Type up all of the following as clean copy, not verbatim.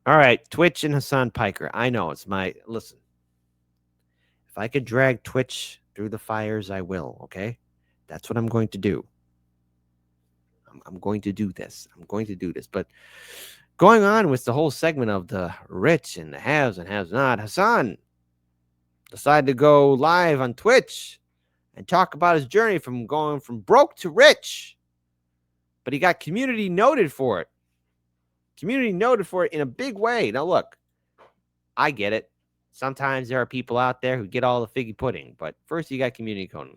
All right, Twitch and Hasan Piker. I know it's my listen. If I could drag Twitch through the fires, I will. Okay, that's what I'm going to do. I'm going to do this. I'm going to do this. But going on with the whole segment of the rich and the haves and haves not, Hasan decided to go live on Twitch and talk about his journey from going from broke to rich. But he got community noted for it. Community noted for it in a big way. Now, look, I get it. Sometimes there are people out there who get all the figgy pudding, but first you got community code.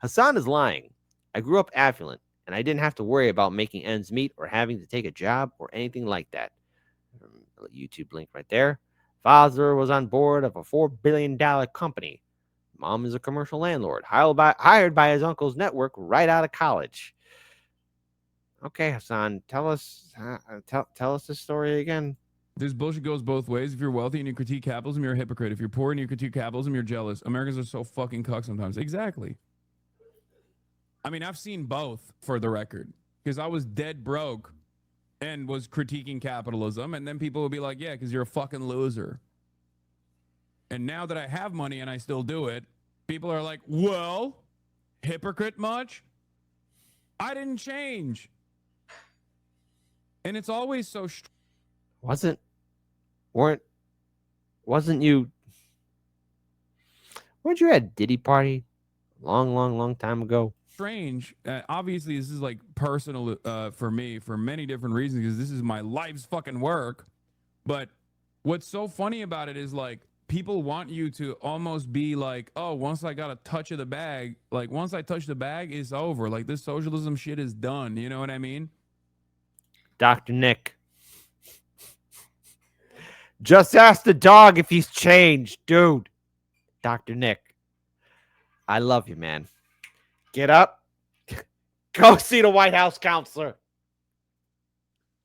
Hasan is lying. I grew up affluent, and I didn't have to worry about making ends meet or having to take a job or anything like that. YouTube link right there. Father was on board of a $4 billion company. Mom is a commercial landlord, hired by his uncle's network right out of college. Okay, Hasan, tell us this story again. This bullshit goes both ways. If you're wealthy and you critique capitalism, you're a hypocrite. If you're poor and you critique capitalism, you're jealous. Americans are so fucking cuck sometimes. Exactly. I mean, I've seen both for the record because I was dead broke and was critiquing capitalism. And then people would be like, yeah, because you're a fucking loser. And now that I have money and I still do it, people are like, well, hypocrite much? I didn't change. And it's always so Weren't wasn't you weren't you at Diddy party long time ago? strange. Obviously, this is like personal for me for many different reasons because this is my life's fucking work. But what's so funny about it is like people want you to almost be like, oh, once I got a touch of the bag, like once I touch the bag, it's over. Like this socialism shit is done. You know what I mean? Dr. Nick. Just ask the dog if he's changed, dude. Dr. Nick. I love you, man. Get up. Go see the White House counselor.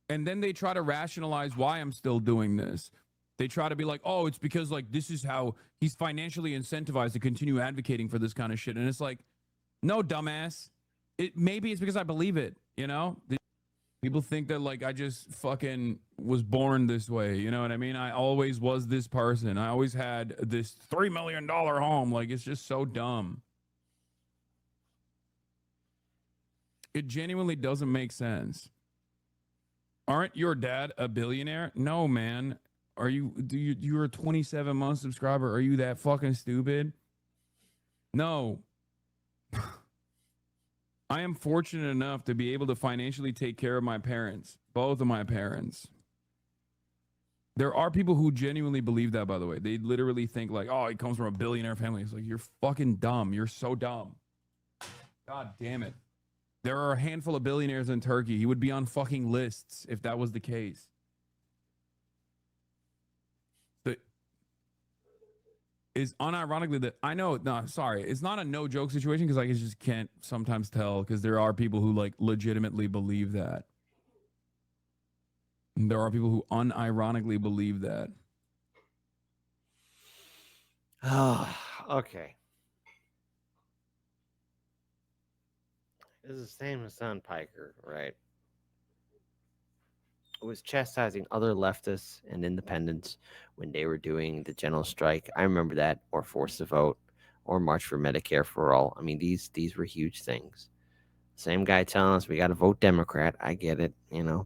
And then they try to rationalize why I'm still doing this. They try to be like, oh, it's because like this is how he's financially incentivized to continue advocating for this kind of shit. And it's like, no, dumbass. Maybe it's because I believe it, you know? People think that like I just fucking was born this way, you know what I mean? I always was this person. I always had this $3 million home. Like it's just so dumb. It genuinely doesn't make sense. Aren't your dad a billionaire? No, man. Are you? You're a 27-month subscriber? Are you that fucking stupid? No. I am fortunate enough to be able to financially take care of my parents, both of my parents. There are people who genuinely believe that, by the way. They literally think like, oh, he comes from a billionaire family. It's like, you're fucking dumb. You're so dumb. God damn it. There are a handful of billionaires in Turkey. He would be on fucking lists if that was the case. But is unironically that I know, no, sorry, it's not a no joke situation because I just can't sometimes tell because there are people who like legitimately believe that. And there are people who unironically believe that. Oh, okay. This is the same as Son Piker, right? It was chastising other leftists and independents when they were doing the general strike. I remember that, or force to vote, or march for Medicare for all. I mean, these were huge things. Same guy telling us we got to vote Democrat. I get it, you know.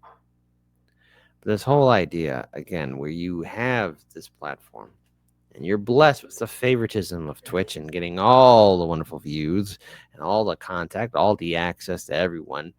But this whole idea, again, where you have this platform and you're blessed with the favoritism of Twitch and getting all the wonderful views and all the contact, all the access to everyone.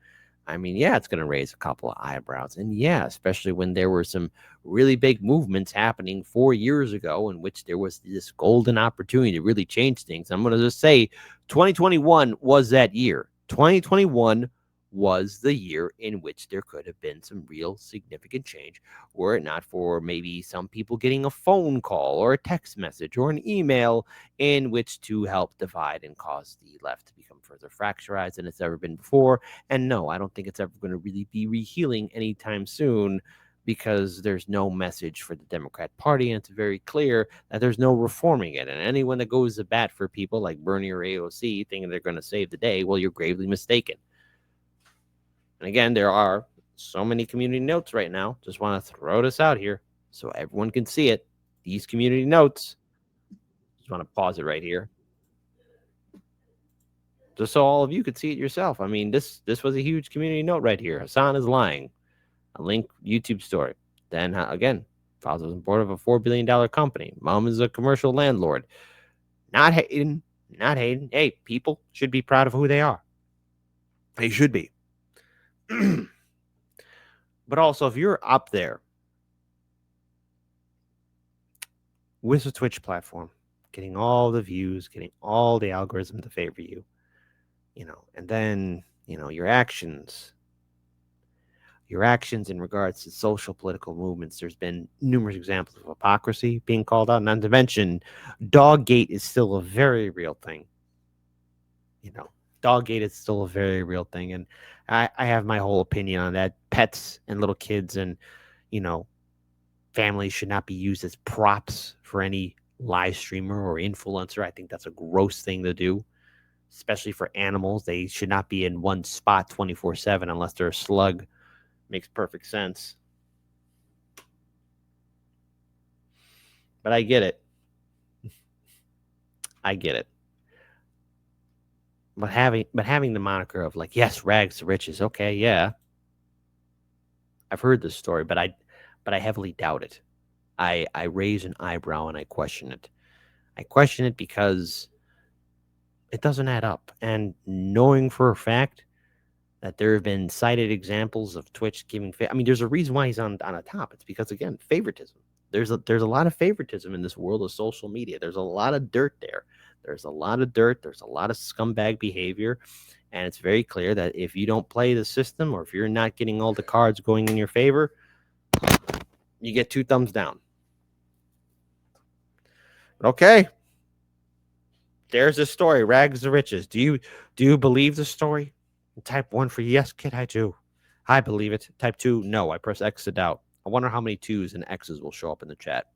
I mean, yeah, it's going to raise a couple of eyebrows. And yeah, especially when there were some really big movements happening 4 years ago in which there was this golden opportunity to really change things. I'm going to just say 2021 was that year. 2021 was the year in which there could have been some real significant change were it not for maybe some people getting a phone call or a text message or an email in which to help divide and cause the left to become further fracturized than it's ever been before. And no, I don't think it's ever going to really be rehealing anytime soon because there's no message for the Democrat Party, and it's very clear that there's no reforming it. And anyone that goes to bat for people like Bernie or AOC thinking they're going to save the day, well, you're gravely mistaken. And again, there are so many community notes right now. Just want to throw this out here. so everyone can see it. These community notes. Just want to pause it right here, just so all of you could see it yourself. I mean, this was a huge community note right here. Hasan is lying. A link YouTube story. Then again, father was on board of a $4 billion company. Mom is a commercial landlord. Not hating, not hating. Hey, people should be proud of who they are. They should be. But also, if you're up there with a Twitch platform, getting all the views, getting all the algorithm to favor you, and then, your actions in regards to social political movements. There's been numerous examples of hypocrisy being called out, not to mention Doggate is still a very real thing. Doggate is still a very real thing. And I have my whole opinion on that. Pets and little kids and, you know, families should not be used as props for any live streamer or influencer. I think that's a gross thing to do, especially for animals. They should not be in one spot 24/7 unless they're a slug. Makes perfect sense. But I get it. I get it. But having the moniker of like, yes, rags to riches, okay, yeah. I've heard this story, but I heavily doubt it. I raise an eyebrow and I question it. I question it because it doesn't add up. And knowing for a fact that there have been cited examples of Twitch giving I mean, there's a reason why he's on a top. It's because, again, favoritism. There's a lot of favoritism in this world of social media. There's a lot of dirt there. There's a lot of dirt. There's a lot of scumbag behavior. And it's very clear that if you don't play the system or if you're not getting all the cards going in your favor, you get 2 thumbs down. Okay. There's the story. Rags to riches. Do you believe the story? Type 1 for yes, kid, I do. I believe it. Type 2, no. I press X to doubt. I wonder how many 2s and X's will show up in the chat.